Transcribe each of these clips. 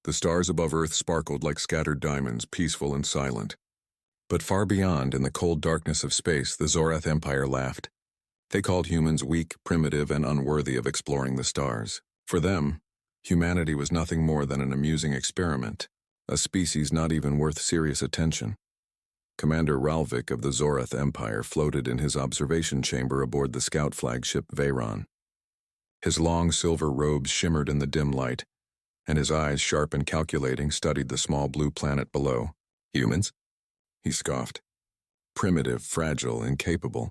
The stars above Earth sparkled like scattered diamonds, peaceful and silent. But far beyond, in the cold darkness of space, the Zorath Empire laughed. They called humans weak, primitive, and unworthy of exploring the stars. For them, humanity was nothing more than an amusing experiment, a species not even worth serious attention. Commander Ralvik of the Zorath Empire floated in his observation chamber aboard the scout flagship Veyron. His long silver robes shimmered in the dim light, and his eyes, sharp and calculating, studied the small blue planet below. Humans? He scoffed. Primitive, fragile, incapable.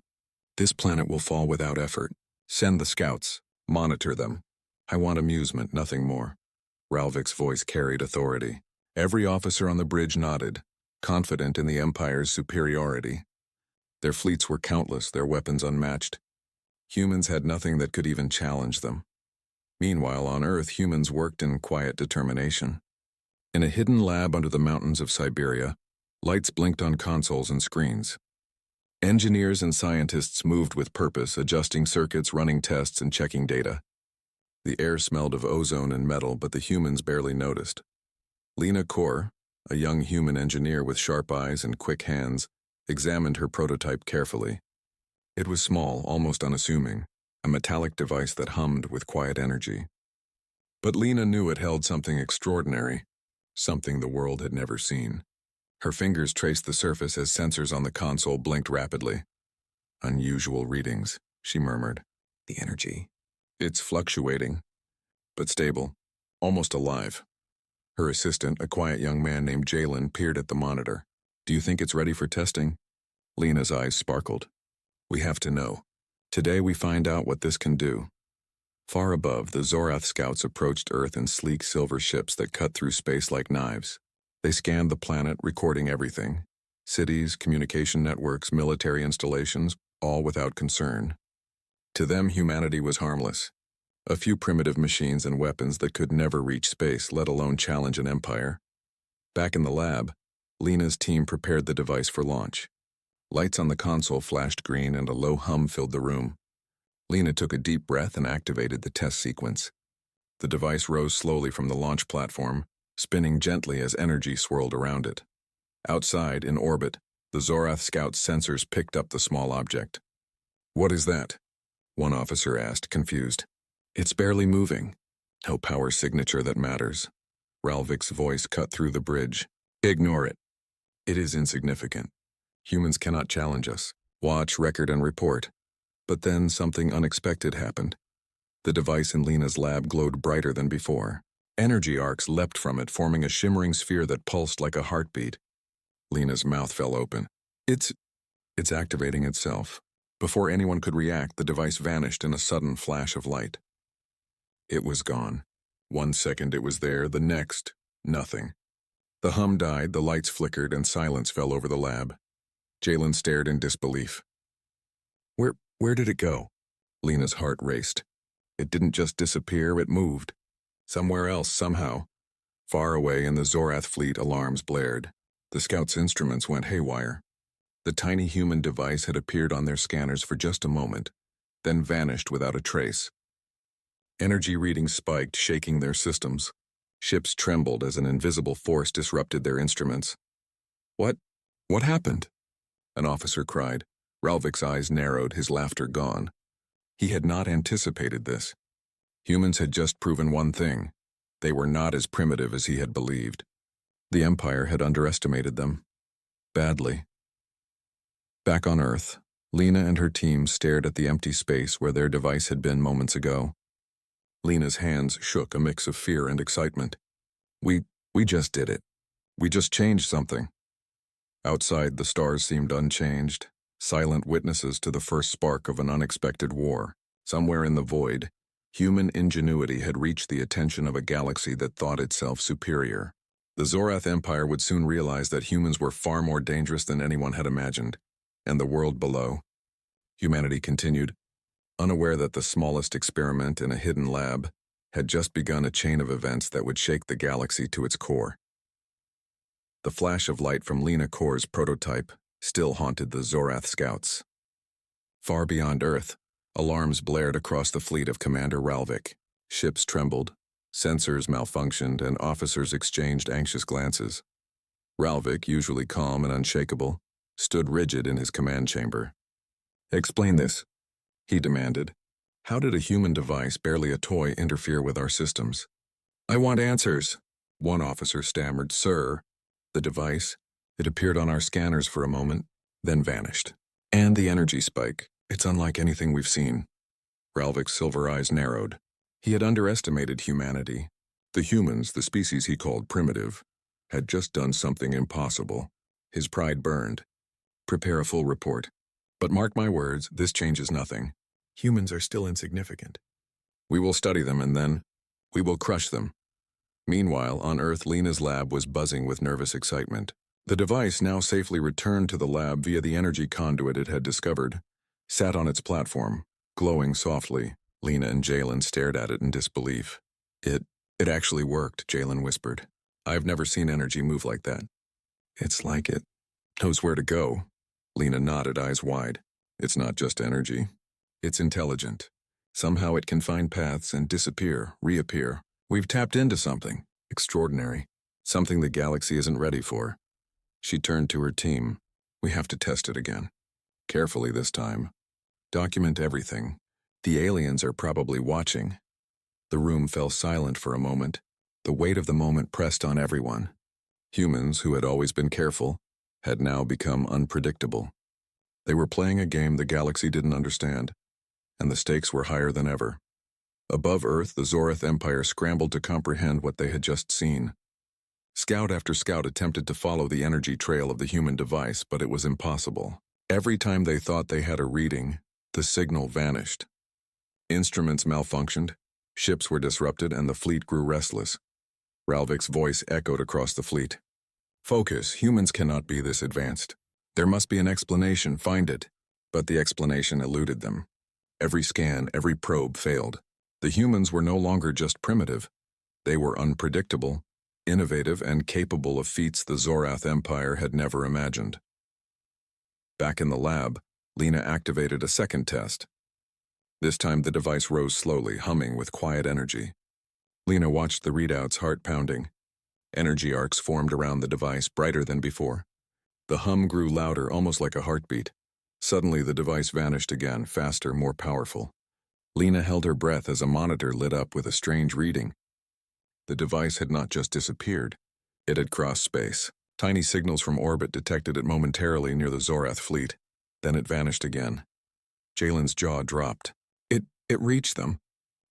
This planet will fall without effort. Send the scouts. Monitor them. I want amusement, nothing more. Ralvik's voice carried authority. Every officer on the bridge nodded, confident in the Empire's superiority. Their fleets were countless, their weapons unmatched. Humans had nothing that could even challenge them. Meanwhile, on Earth, humans worked in quiet determination. In a hidden lab under the mountains of Siberia, lights blinked on consoles and screens. Engineers and scientists moved with purpose, adjusting circuits, running tests, and checking data. The air smelled of ozone and metal, but the humans barely noticed. Lena Kor, a young human engineer with sharp eyes and quick hands, examined her prototype carefully. It was small, almost unassuming, a metallic device that hummed with quiet energy. But Lena knew it held something extraordinary, something the world had never seen. Her fingers traced the surface as sensors on the console blinked rapidly. Unusual readings, she murmured. The energy. It's fluctuating, but stable, almost alive. Her assistant, a quiet young man named Jalen, peered at the monitor. Do you think it's ready for testing? Lena's eyes sparkled. We have to know. Today we find out what this can do. Far above, the Zorath scouts approached Earth in sleek silver ships that cut through space like knives. They scanned the planet, recording everything. Cities, communication networks, military installations, all without concern. To them, humanity was harmless. A few primitive machines and weapons that could never reach space, let alone challenge an empire. Back in the lab, Lena's team prepared the device for launch. Lights on the console flashed green and a low hum filled the room. Lena took a deep breath and activated the test sequence. The device rose slowly from the launch platform, spinning gently as energy swirled around it. Outside, in orbit, the Zorath scout's sensors picked up the small object. What is that? One officer asked, confused. It's barely moving. No power signature that matters. Ralvik's voice cut through the bridge. Ignore it. It is insignificant. Humans cannot challenge us. Watch, record, and report. But then something unexpected happened. The device in Lena's lab glowed brighter than before. Energy arcs leapt from it, forming a shimmering sphere that pulsed like a heartbeat. Lena's mouth fell open. It's activating itself. Before anyone could react, the device vanished in a sudden flash of light. It was gone. 1 second it was there, the next, nothing. The hum died, the lights flickered, and silence fell over the lab. Jalen stared in disbelief. Where did it go? Lena's heart raced. It didn't just disappear, it moved. Somewhere else, somehow. Far away in the Zorath fleet, alarms blared. The scouts' instruments went haywire. The tiny human device had appeared on their scanners for just a moment, then vanished without a trace. Energy readings spiked, shaking their systems. Ships trembled as an invisible force disrupted their instruments. What happened? An officer cried. Ralvik's eyes narrowed, his laughter gone. He had not anticipated this. Humans had just proven one thing. They were not as primitive as he had believed. The Empire had underestimated them. Badly. Back on Earth, Lena and her team stared at the empty space where their device had been moments ago. Lena's hands shook, a mix of fear and excitement. We just did it. We just changed something. Outside, the stars seemed unchanged, silent witnesses to the first spark of an unexpected war. Somewhere in the void, human ingenuity had reached the attention of a galaxy that thought itself superior. The Zorath Empire would soon realize that humans were far more dangerous than anyone had imagined. And the world below. Humanity continued, unaware that the smallest experiment in a hidden lab had just begun a chain of events that would shake the galaxy to its core. The flash of light from Lena Kor's prototype still haunted the Zorath scouts. Far beyond Earth, alarms blared across the fleet of Commander Ralvik. Ships trembled, Sensors malfunctioned and officers exchanged anxious glances. Ralvik, usually calm and unshakable, stood rigid in his command chamber. "Explain this," he demanded. "How did a human device, barely a toy, interfere with our systems?" "I want answers," one officer stammered. "Sir, the device, it appeared on our scanners for a moment, then vanished. And the energy spike, it's unlike anything we've seen." Ralvik's silver eyes narrowed. He had underestimated humanity. The humans, the species he called primitive, had just done something impossible. His pride burned. "Prepare a full report. But mark my words, this changes nothing. Humans are still insignificant. We will study them and then we will crush them." Meanwhile, on Earth, Lena's lab was buzzing with nervous excitement. The device, now safely returned to the lab via the energy conduit it had discovered, sat on its platform, glowing softly. Lena and Jalen stared at it in disbelief. It actually worked," Jalen whispered. "I've never seen energy move like that." "It's like it knows where to go." Lena nodded, eyes wide. "It's not just energy. It's intelligent. Somehow it can find paths and disappear, reappear. We've tapped into something extraordinary, something the galaxy isn't ready for." She turned to her team. "We have to test it again. Carefully this time. Document everything. The aliens are probably watching." The room fell silent for a moment. The weight of the moment pressed on everyone. Humans, who had always been careful, had now become unpredictable. They were playing a game the galaxy didn't understand, and the stakes were higher than ever. Above Earth, the Zorath Empire scrambled to comprehend what they had just seen. Scout after scout attempted to follow the energy trail of the human device, but it was impossible. Every time they thought they had a reading, the signal vanished. Instruments malfunctioned, ships were disrupted, and the fleet grew restless. Ralvik's voice echoed across the fleet. "Focus, humans cannot be this advanced. There must be an explanation, find it." But the explanation eluded them. Every scan, every probe failed. The humans were no longer just primitive. They were unpredictable, innovative, and capable of feats the Zorath Empire had never imagined. Back in the lab, Lena activated a second test. This time the device rose slowly, humming with quiet energy. Lena watched the readouts, heart pounding. Energy arcs formed around the device, brighter than before. The hum grew louder, almost like a heartbeat. Suddenly the device vanished again, faster, more powerful. Lena held her breath as a monitor lit up with a strange reading. The device had not just disappeared. It had crossed space. Tiny signals from orbit detected it momentarily near the Zorath fleet. Then it vanished again. Jalen's jaw dropped. It reached them.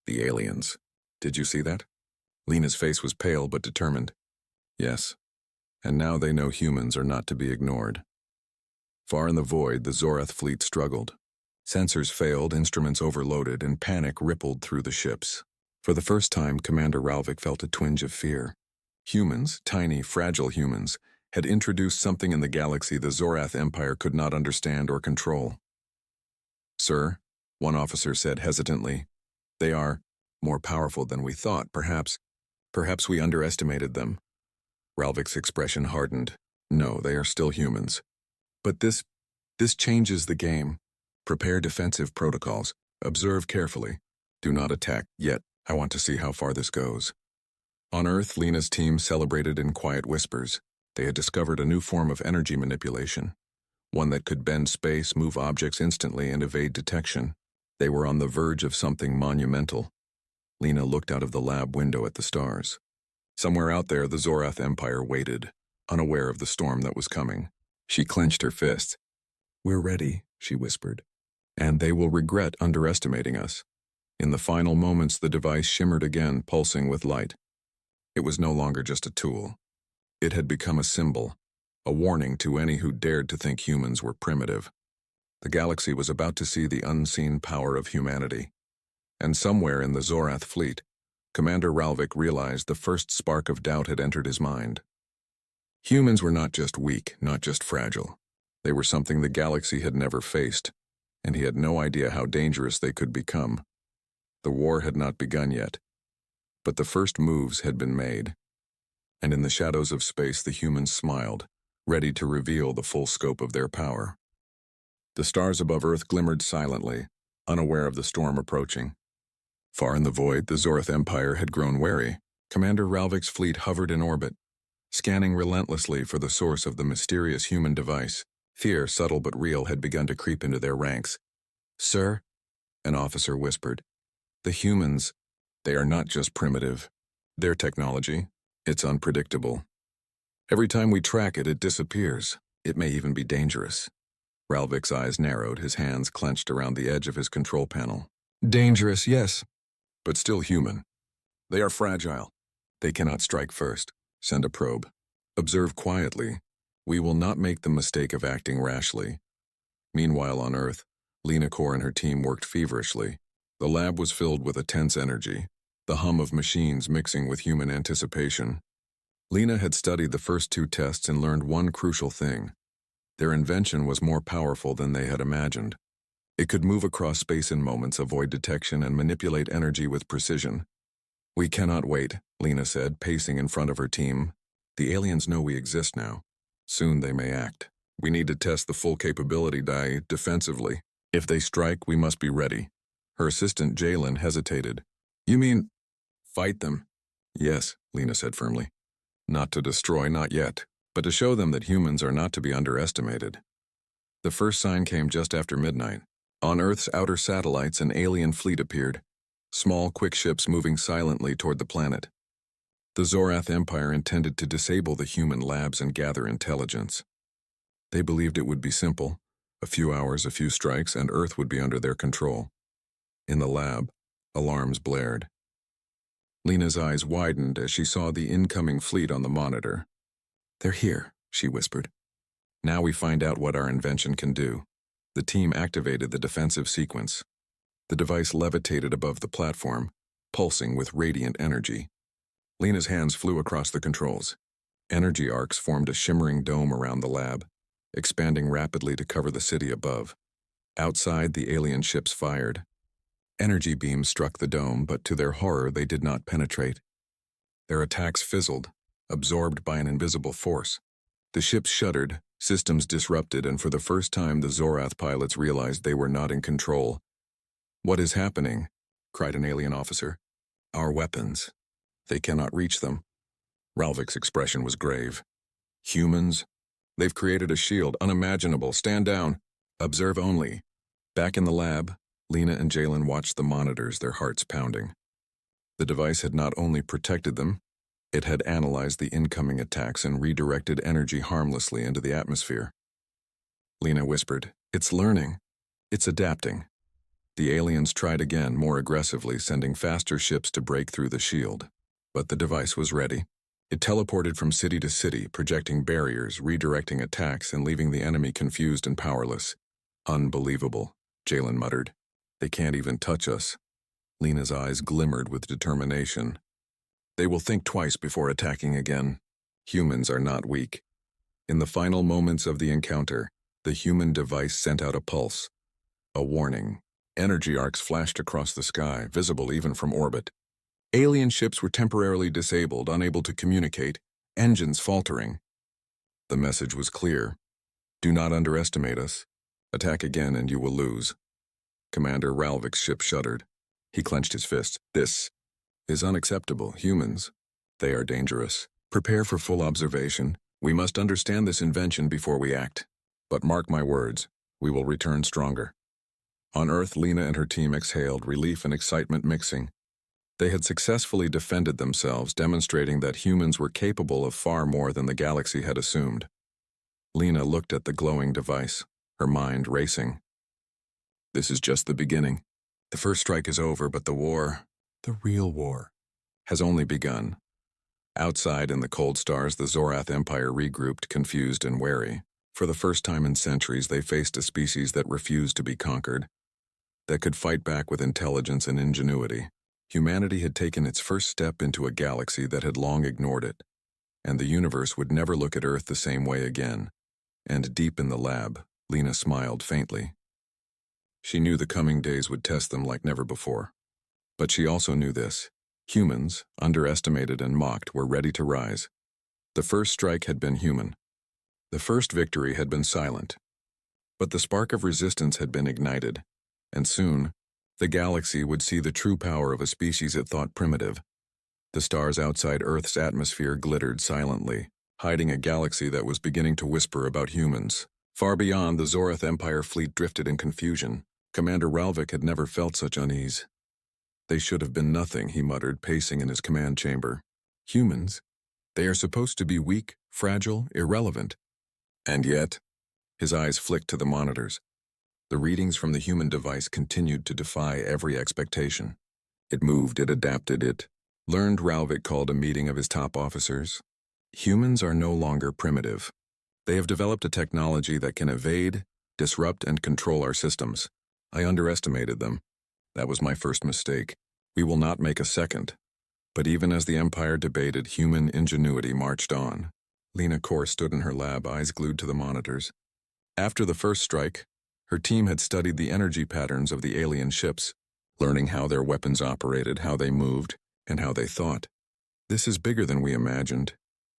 The aliens. Did you see that? Lena's face was pale but determined. Yes. And now they know humans are not to be ignored. Far in the void, the Zorath fleet struggled. Sensors failed, instruments overloaded, and panic rippled through the ships. For the first time, Commander Ralvik felt a twinge of fear. Humans, tiny, fragile humans, had introduced something in the galaxy the Zorath Empire could not understand or control. "Sir," one officer said hesitantly, "they are more powerful than we thought. Perhaps we underestimated them." Ralvik's expression hardened. "No, they are still humans. But this changes the game. Prepare defensive protocols. Observe carefully. Do not attack yet. I want to see how far this goes." On Earth, Lena's team celebrated in quiet whispers. They had discovered a new form of energy manipulation, one that could bend space, move objects instantly, and evade detection. They were on the verge of something monumental. Lena looked out of the lab window at the stars. Somewhere out there, the Zorath Empire waited, unaware of the storm that was coming. She clenched her fists. "We're ready," she whispered. "And they will regret underestimating us." In the final moments, the device shimmered again, pulsing with light. It was no longer just a tool. It had become a symbol, a warning to any who dared to think humans were primitive. The galaxy was about to see the unseen power of humanity. And somewhere in the Zorath fleet, Commander Ralvik realized the first spark of doubt had entered his mind. Humans were not just weak, not just fragile. They were something the galaxy had never faced, and he had no idea how dangerous they could become. The war had not begun yet, but the first moves had been made. And in the shadows of space, the humans smiled, ready to reveal the full scope of their power. The stars above Earth glimmered silently, unaware of the storm approaching. Far in the void, the Zorath Empire had grown wary. Commander Ralvik's fleet hovered in orbit, scanning relentlessly for the source of the mysterious human device. Fear, subtle but real, had begun to creep into their ranks. "Sir," an officer whispered, "the humans, they are not just primitive. Their technology, it's unpredictable. Every time we track it, it disappears. It may even be dangerous." Ralvik's eyes narrowed, his hands clenched around the edge of his control panel. "Dangerous, yes, but still human. They are fragile. They cannot strike first. Send a probe. Observe quietly. We will not make the mistake of acting rashly." Meanwhile on Earth, Lena Core and her team worked feverishly. The lab was filled with a tense energy, the hum of machines mixing with human anticipation. Lena had studied the first two tests and learned one crucial thing. Their invention was more powerful than they had imagined. It could move across space in moments, avoid detection, and manipulate energy with precision. "We cannot wait," Lena said, pacing in front of her team. "The aliens know we exist now. Soon they may act. We need to test the full capability defensively. If they strike, we must be ready." Her assistant, Jalen, hesitated. "You mean fight them?" "Yes," Lena said firmly. "Not to destroy, not yet, but to show them that humans are not to be underestimated." The first sign came just after midnight. On Earth's outer satellites, an alien fleet appeared, small, quick ships moving silently toward the planet. The Zorath Empire intended to disable the human labs and gather intelligence. They believed it would be simple. A few hours, a few strikes, and Earth would be under their control. In the lab, alarms blared. Lena's eyes widened as she saw the incoming fleet on the monitor. "They're here," she whispered. "Now we find out what our invention can do." The team activated the defensive sequence. The device levitated above the platform, pulsing with radiant energy. Lena's hands flew across the controls. Energy arcs formed a shimmering dome around the lab, expanding rapidly to cover the city above. Outside, the alien ships fired. Energy beams struck the dome, but to their horror, they did not penetrate. Their attacks fizzled, absorbed by an invisible force. The ships shuddered, systems disrupted, and for the first time the Zorath pilots realized they were not in control. "What is happening?" cried an alien officer. "Our weapons. They cannot reach them." Ralvik's expression was grave. "Humans? They've created a shield, unimaginable. Stand down. Observe only." Back in the lab, Lena and Jalen watched the monitors, their hearts pounding. The device had not only protected them, it had analyzed the incoming attacks and redirected energy harmlessly into the atmosphere. Lena whispered, "It's learning. It's adapting." The aliens tried again, more aggressively, sending faster ships to break through the shield. But the device was ready. It teleported from city to city, projecting barriers, redirecting attacks, and leaving the enemy confused and powerless. "Unbelievable," Jalen muttered. "They can't even touch us." Lena's eyes glimmered with determination. "They will think twice before attacking again. Humans are not weak." In the final moments of the encounter, the human device sent out a pulse. A warning. Energy arcs flashed across the sky, visible even from orbit. Alien ships were temporarily disabled, unable to communicate, engines faltering. The message was clear. "Do not underestimate us. Attack again and you will lose." Commander Ralvik's ship shuddered. He clenched his fist. "This is unacceptable. Humans, they are dangerous. Prepare for full observation. We must understand this invention before we act. But mark my words, we will return stronger." On Earth, Lena and her team exhaled, relief and excitement mixing. They had successfully defended themselves, demonstrating that humans were capable of far more than the galaxy had assumed. Lena looked at the glowing device, her mind racing. This is just the beginning. The first strike is over, but the war, the real war, has only begun. Outside in the cold stars, the Zorath Empire regrouped, confused and wary. For the first time in centuries, they faced a species that refused to be conquered, that could fight back with intelligence and ingenuity. Humanity had taken its first step into a galaxy that had long ignored it, and the universe would never look at Earth the same way again. And deep in the lab, Lena smiled faintly. She knew the coming days would test them like never before. But she also knew this. Humans, underestimated and mocked, were ready to rise. The first strike had been human. The first victory had been silent. But the spark of resistance had been ignited, and soon, The galaxy would see the true power of a species it thought primitive. The stars outside Earth's atmosphere glittered silently, hiding a galaxy that was beginning to whisper about humans. Far beyond, the Zorath Empire fleet drifted in confusion. Commander Ralvik had never felt such unease. They should have been nothing, he muttered, pacing in his command chamber. Humans? They are supposed to be weak, fragile, irrelevant. And yet, his eyes flicked to the monitors. The readings from the human device continued to defy every expectation. It moved, it adapted, it learned. Ralvik called a meeting of his top officers. Humans are no longer primitive. They have developed a technology that can evade, disrupt, and control our systems. I underestimated them. That was my first mistake. We will not make a second. But even as the Empire debated, human ingenuity marched on. Lena Kor stood in her lab, eyes glued to the monitors. After the first strike, her team had studied the energy patterns of the alien ships, learning how their weapons operated, how they moved, and how they thought. This is bigger than we imagined,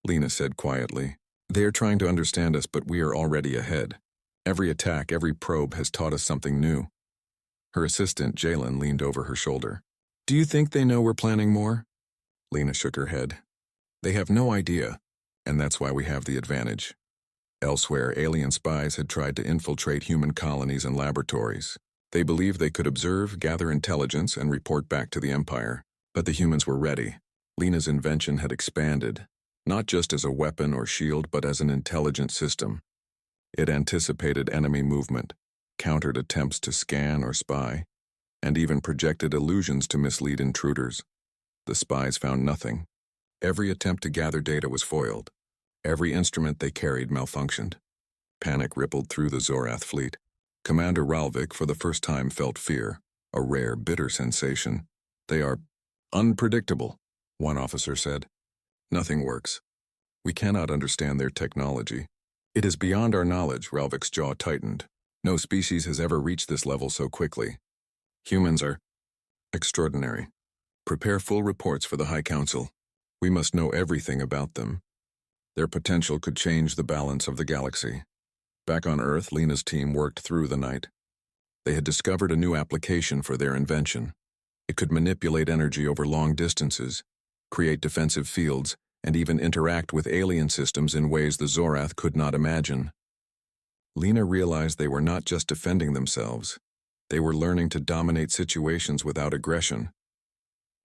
Lena said quietly. They are trying to understand us, but we are already ahead. Every attack, every probe has taught us something new. Her assistant, Jalen, leaned over her shoulder. Do you think they know we're planning more? Lena shook her head. They have no idea, and that's why we have the advantage. Elsewhere, alien spies had tried to infiltrate human colonies and laboratories. They believed they could observe, gather intelligence, and report back to the Empire. But the humans were ready. Lena's invention had expanded, not just as a weapon or shield, but as an intelligent system. It anticipated enemy movement, countered attempts to scan or spy, and even projected illusions to mislead intruders. The spies found nothing. Every attempt to gather data was foiled. Every instrument they carried malfunctioned. Panic rippled through the Zorath fleet. Commander Ralvik for the first time felt fear, a rare, bitter sensation. They are unpredictable, one officer said. Nothing works. We cannot understand their technology. It is beyond our knowledge, Ralvik's jaw tightened. No species has ever reached this level so quickly. Humans are extraordinary. Prepare full reports for the High Council. We must know everything about them. Their potential could change the balance of the galaxy. Back on Earth, Lena's team worked through the night. They had discovered a new application for their invention. It could manipulate energy over long distances, create defensive fields, and even interact with alien systems in ways the Zorath could not imagine. Lena realized they were not just defending themselves. They were learning to dominate situations without aggression.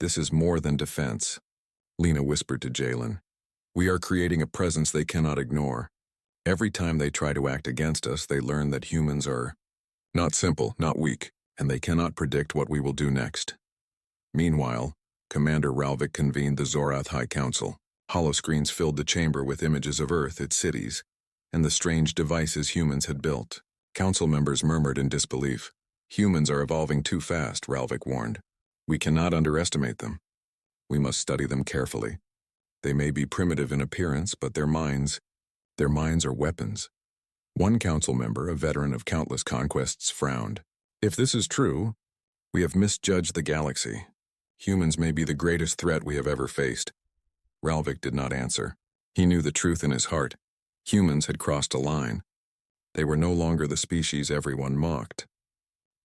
This is more than defense, Lena whispered to Jalen. We are creating a presence they cannot ignore. Every time they try to act against us, they learn that humans are not simple, not weak, and they cannot predict what we will do next. Meanwhile, Commander Ralvik convened the Zorath High Council. Holoscreens filled the chamber with images of Earth, its cities, and the strange devices humans had built. Council members murmured in disbelief. Humans are evolving too fast, Ralvik warned. We cannot underestimate them. We must study them carefully. They may be primitive in appearance, but their minds are weapons. One council member, a veteran of countless conquests, frowned. If this is true, we have misjudged the galaxy. Humans may be the greatest threat we have ever faced. Ralvik did not answer. He knew the truth in his heart. Humans had crossed a line. They were no longer the species everyone mocked.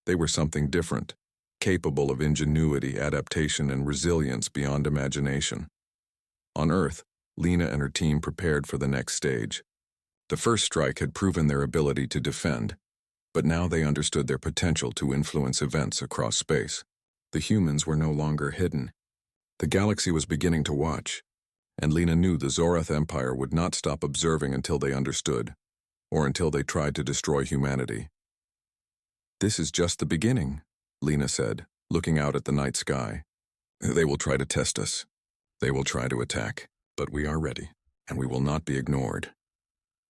They were something different, capable of ingenuity, adaptation, and resilience beyond imagination. On Earth, Lena and her team prepared for the next stage. The first strike had proven their ability to defend, but now they understood their potential to influence events across space. The humans were no longer hidden. The galaxy was beginning to watch, and Lena knew the Zorath Empire would not stop observing until they understood, or until they tried to destroy humanity. This is just the beginning, Lena said, looking out at the night sky. They will try to test us. They will try to attack, but we are ready, and we will not be ignored.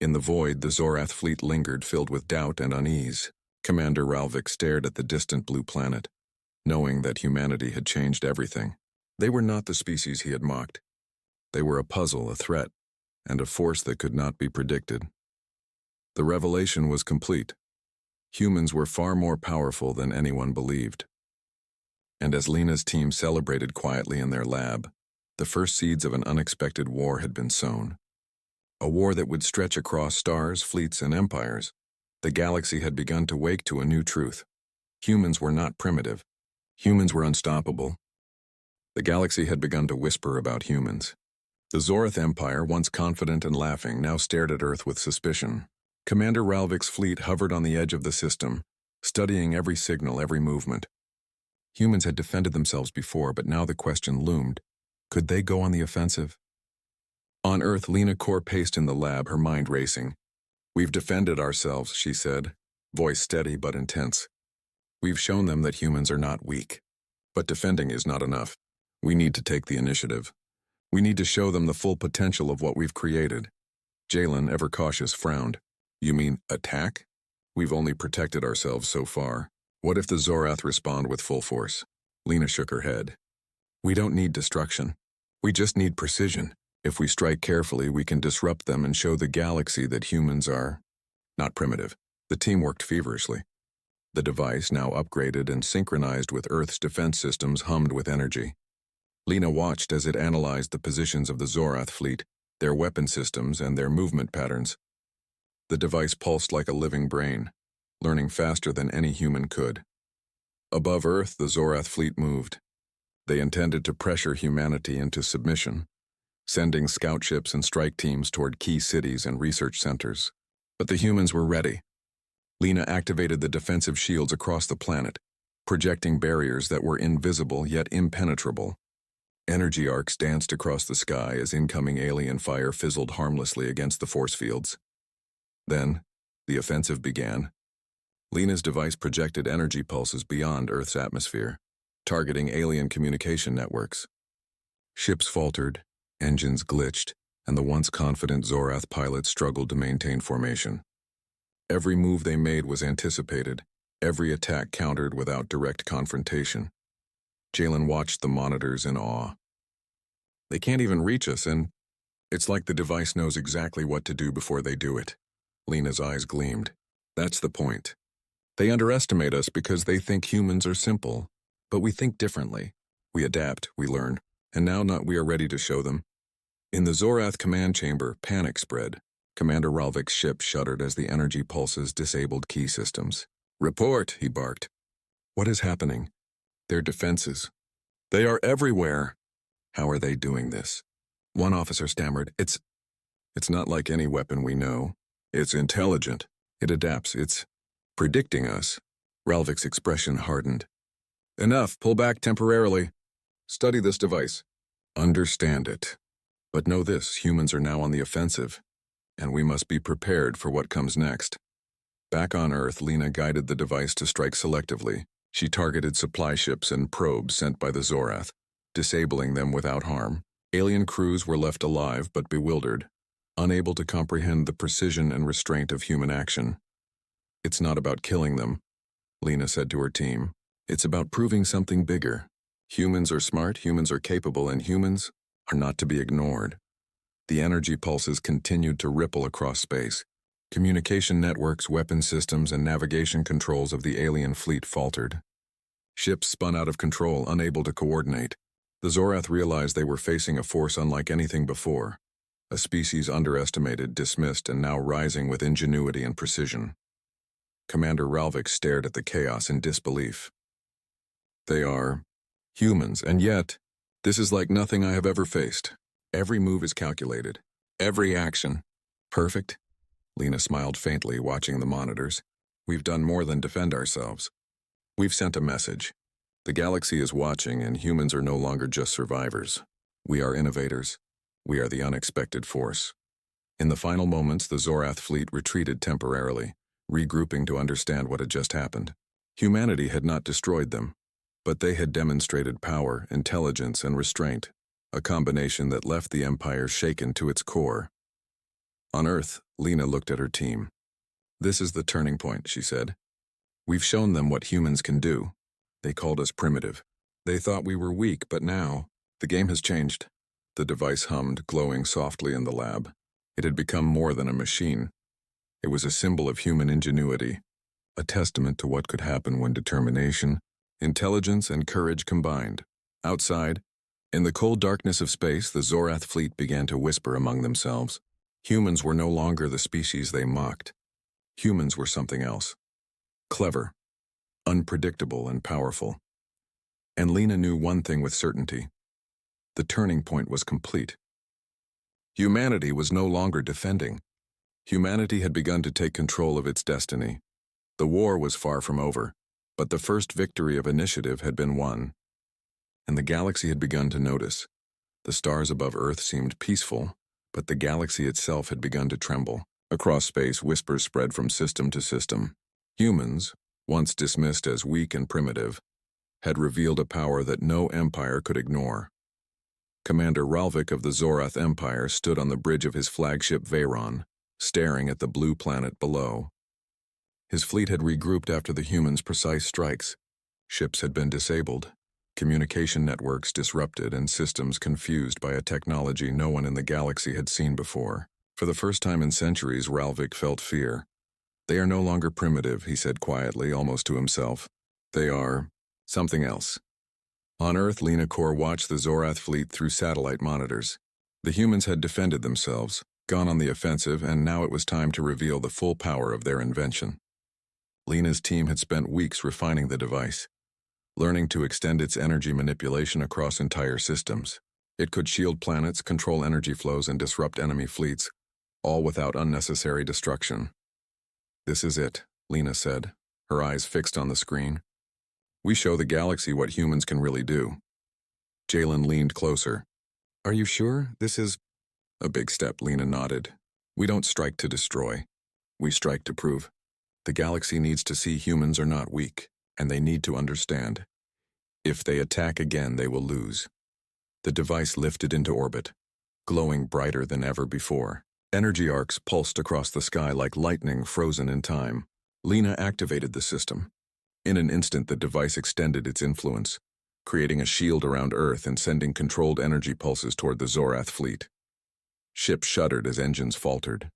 In the void, the Zorath fleet lingered, filled with doubt and unease. Commander Ralvik stared at the distant blue planet, knowing that humanity had changed everything. They were not the species he had mocked. They were a puzzle, a threat, and a force that could not be predicted. The revelation was complete. Humans were far more powerful than anyone believed. And as Lena's team celebrated quietly in their lab, the first seeds of an unexpected war had been sown. A war that would stretch across stars, fleets, and empires. The galaxy had begun to wake to a new truth. Humans were not primitive. Humans were unstoppable. The galaxy had begun to whisper about humans. The Zorath Empire, once confident and laughing, now stared at Earth with suspicion. Commander Ralvik's fleet hovered on the edge of the system, studying every signal, every movement. Humans had defended themselves before, but now the question loomed. Could they go on the offensive? On Earth, Lena Core paced in the lab, her mind racing. "We've defended ourselves," she said, voice steady but intense. "We've shown them that humans are not weak. But defending is not enough. We need to take the initiative. We need to show them the full potential of what we've created." Jalen, ever cautious, frowned. "You mean attack? We've only protected ourselves so far. What if the Zorath respond with full force?" Lena shook her head. "We don't need destruction. We just need precision. If we strike carefully, we can disrupt them and show the galaxy that humans are not primitive." The team worked feverishly. The device, now upgraded and synchronized with Earth's defense systems, hummed with energy. Lena watched as it analyzed the positions of the Zorath fleet, their weapon systems, and their movement patterns. The device pulsed like a living brain, learning faster than any human could. Above Earth, the Zorath fleet moved. They intended to pressure humanity into submission, sending scout ships and strike teams toward key cities and research centers. But the humans were ready. Lena activated the defensive shields across the planet, projecting barriers that were invisible yet impenetrable. Energy arcs danced across the sky as incoming alien fire fizzled harmlessly against the force fields. Then, the offensive began. Lena's device projected energy pulses beyond Earth's atmosphere, targeting alien communication networks. Ships faltered, engines glitched, and the once confident Zorath pilots struggled to maintain formation. Every move they made was anticipated, every attack countered without direct confrontation. Jalen watched the monitors in awe. "They can't even reach us, and it's like the device knows exactly what to do before they do it." Lena's eyes gleamed. "That's the point. They underestimate us because they think humans are simple, but we think differently. We adapt, we learn, and now we are ready to show them." In the Zorath command chamber, panic spread. Commander Ralvik's ship shuddered as the energy pulses disabled key systems. "Report," he barked. "What is happening?" "Their defenses. They are everywhere." "How are they doing this?" One officer stammered. It's not like any weapon we know. It's intelligent. It adapts. It's predicting us." Ralvik's expression hardened. "Enough. Pull back temporarily. Study this device. Understand it. But know this, humans are now on the offensive, and we must be prepared for what comes next." Back on Earth, Lena guided the device to strike selectively. She targeted supply ships and probes sent by the Zorath, disabling them without harm. Alien crews were left alive but bewildered, unable to comprehend the precision and restraint of human action. "It's not about killing them," Lena said to her team. "It's about proving something bigger. Humans are smart, humans are capable, and humans are not to be ignored." The energy pulses continued to ripple across space. Communication networks, weapon systems, and navigation controls of the alien fleet faltered. Ships spun out of control, unable to coordinate. The Zorath realized they were facing a force unlike anything before, a species underestimated, dismissed, and now rising with ingenuity and precision. Commander Ralvik stared at the chaos in disbelief. "They are humans, and yet, this is like nothing I have ever faced. Every move is calculated. Every action. Perfect." Lena smiled faintly, watching the monitors. "We've done more than defend ourselves. We've sent a message. The galaxy is watching, and humans are no longer just survivors. We are innovators. We are the unexpected force." In the final moments, the Zorath fleet retreated temporarily, regrouping to understand what had just happened. Humanity had not destroyed them, but they had demonstrated power, intelligence, and restraint, a combination that left the Empire shaken to its core. On Earth, Lena looked at her team. "This is the turning point," she said. "We've shown them what humans can do. They called us primitive. They thought we were weak, but now, the game has changed." The device hummed, glowing softly in the lab. It had become more than a machine. It was a symbol of human ingenuity, a testament to what could happen when determination, intelligence, and courage combined. Outside, in the cold darkness of space, the Zorath fleet began to whisper among themselves. Humans were no longer the species they mocked. Humans were something else. Clever, unpredictable, and powerful. And Lena knew one thing with certainty. The turning point was complete. Humanity was no longer defending. Humanity had begun to take control of its destiny. The war was far from over, but the first victory of initiative had been won. And the galaxy had begun to notice. The stars above Earth seemed peaceful, but the galaxy itself had begun to tremble. Across space, whispers spread from system to system. Humans, once dismissed as weak and primitive, had revealed a power that no empire could ignore. Commander Ralvik of the Zorath Empire stood on the bridge of his flagship Veyron, staring at the blue planet below. His fleet had regrouped after the humans' precise strikes. Ships had been disabled, communication networks disrupted, and systems confused by a technology no one in the galaxy had seen before. For the first time in centuries, Ralvik felt fear. "They are no longer primitive," he said quietly, almost to himself. "They are something else." On Earth, Lena Kor watched the Zorath fleet through satellite monitors. The humans had defended themselves, gone on the offensive, and now it was time to reveal the full power of their invention. Lena's team had spent weeks refining the device, learning to extend its energy manipulation across entire systems. It could shield planets, control energy flows, and disrupt enemy fleets, all without unnecessary destruction. "This is it," Lena said, her eyes fixed on the screen. "We show the galaxy what humans can really do." Jalen leaned closer. "Are you sure this is—" "A big step," Lena nodded. "We don't strike to destroy. We strike to prove. The galaxy needs to see humans are not weak, and they need to understand. If they attack again, they will lose." The device lifted into orbit, glowing brighter than ever before. Energy arcs pulsed across the sky like lightning frozen in time. Lena activated the system. In an instant, the device extended its influence, creating a shield around Earth and sending controlled energy pulses toward the Zorath fleet. Ships shuddered as engines faltered.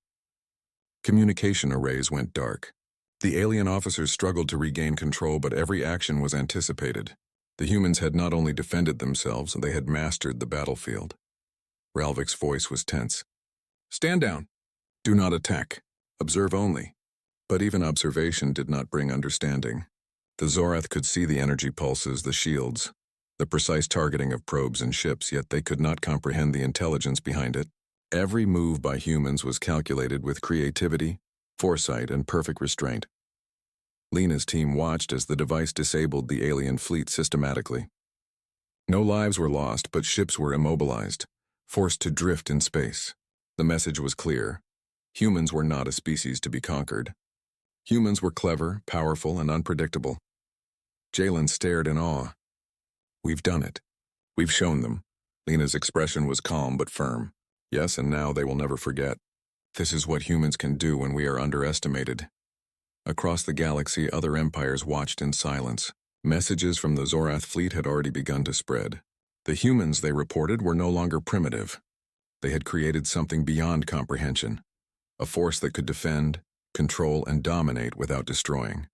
Communication arrays went dark. The alien officers struggled to regain control, but every action was anticipated. The humans had not only defended themselves, they had mastered the battlefield. Ralvik's voice was tense. "Stand down. Do not attack. Observe only." But even observation did not bring understanding. The Zorath could see the energy pulses, the shields, the precise targeting of probes and ships, yet they could not comprehend the intelligence behind it. Every move by humans was calculated with creativity, foresight, and perfect restraint. Lena's team watched as the device disabled the alien fleet systematically. No lives were lost, but ships were immobilized, forced to drift in space. The message was clear. Humans were not a species to be conquered. Humans were clever, powerful, and unpredictable. Jalen stared in awe. "We've done it. We've shown them." Lena's expression was calm but firm. "Yes, and now they will never forget. This is what humans can do when we are underestimated." Across the galaxy, other empires watched in silence. Messages from the Zorath fleet had already begun to spread. The humans, they reported, were no longer primitive. They had created something beyond comprehension, a force that could defend, control, and dominate without destroying.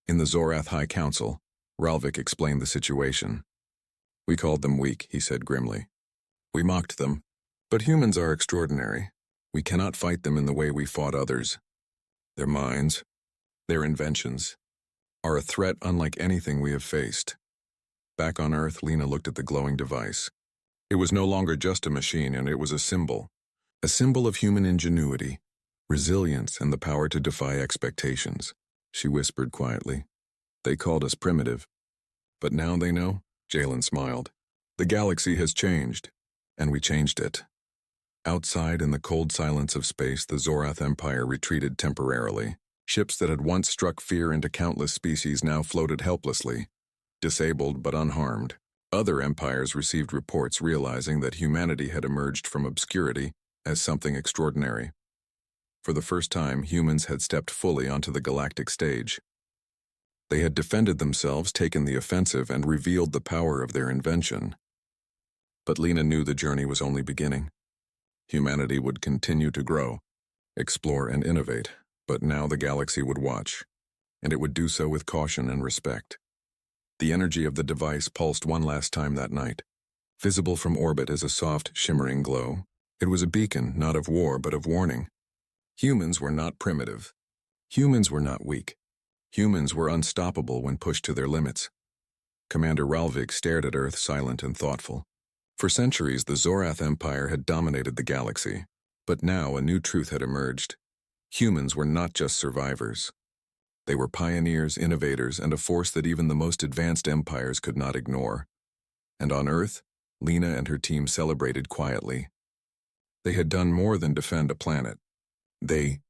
In the Zorath High Council, Ralvik explained the situation. "We called them weak," he said grimly. "We mocked them. But humans are extraordinary. We cannot fight them in the way we fought others. Their minds, their inventions, are a threat unlike anything we have faced." Back on Earth, Lena looked at the glowing device. It was no longer just a machine, and it was a symbol of human ingenuity, resilience, and the power to defy expectations. She whispered quietly. "They called us primitive. But now they know?" Jalen smiled. "The galaxy has changed, and we changed it." Outside, in the cold silence of space, the Zorath Empire retreated temporarily. Ships that had once struck fear into countless species now floated helplessly, disabled but unharmed. Other empires received reports realizing that humanity had emerged from obscurity as something extraordinary. For the first time, humans had stepped fully onto the galactic stage. They had defended themselves, taken the offensive, and revealed the power of their invention. But Lena knew the journey was only beginning. Humanity would continue to grow, explore, and innovate, but now the galaxy would watch, and it would do so with caution and respect. The energy of the device pulsed one last time that night, visible from orbit as a soft, shimmering glow. It was a beacon, not of war, but of warning. Humans were not primitive. Humans were not weak. Humans were unstoppable when pushed to their limits. Commander Ralvik stared at Earth, silent and thoughtful. For centuries, the Zorath Empire had dominated the galaxy, but now a new truth had emerged. Humans were not just survivors. They were pioneers, innovators, and a force that even the most advanced empires could not ignore. And on Earth, Lena and her team celebrated quietly. They had done more than defend a planet. They